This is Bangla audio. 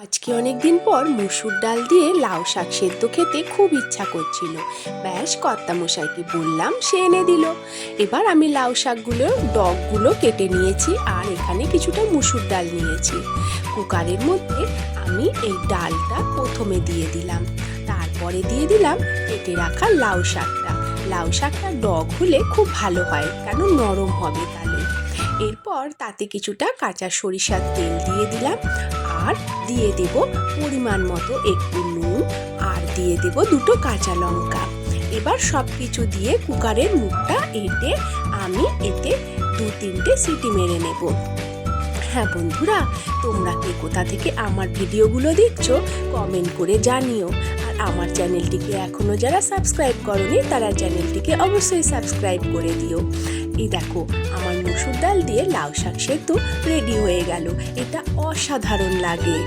আজকে অনেক দিন পর মসুর ডাল দিয়ে লাউ শাক সেদ্ধ খেতে খুব ইচ্ছা করছিল। ব্যাস কর্তামশাইকে বললাম, সে এনে দিল। এবার আমি লাউ শাকগুলোর ডগগুলো কেটে নিয়েছি আর এখানে কিছুটা মসুর ডাল নিয়েছি। কুকারের মধ্যে আমি এই ডালটা প্রথমে দিয়ে দিলাম, তারপরে দিয়ে দিলাম কেটে রাখা লাউ শাকটা। লাউ শাকটা ডগ হলে খুব ভালো হয়, কেন নরম হবে তাহলে। এরপর তাতে কিছুটা কাঁচা সরিষার তেল দিয়ে দিলাম আর দিয়ে দেব পরিমাণ মতো একটু নুন আর দিয়ে দেব দুটো কাঁচা লঙ্কা। এবার সব কিছু দিয়ে কুকারের মুখটা এঁটে আমি এতে 2-3টে সিটি মেরে নেব। হ্যাঁ বন্ধুরা, তোমরা কে কোথা থেকে আমার ভিডিওগুলো দেখছো কমেন্ট করে জানিও। আর আমার চ্যানেলটিকে এখনো যারা সাবস্ক্রাইব করোনি তারা চ্যানেলটিকে অবশ্যই সাবস্ক্রাইব করে দিও। এই দেখো, আমার মসুর ডাল দিয়ে লাউ শাক সেদ্ধ রেডি হয়ে গেল। এটা অসাধারণ লাগে।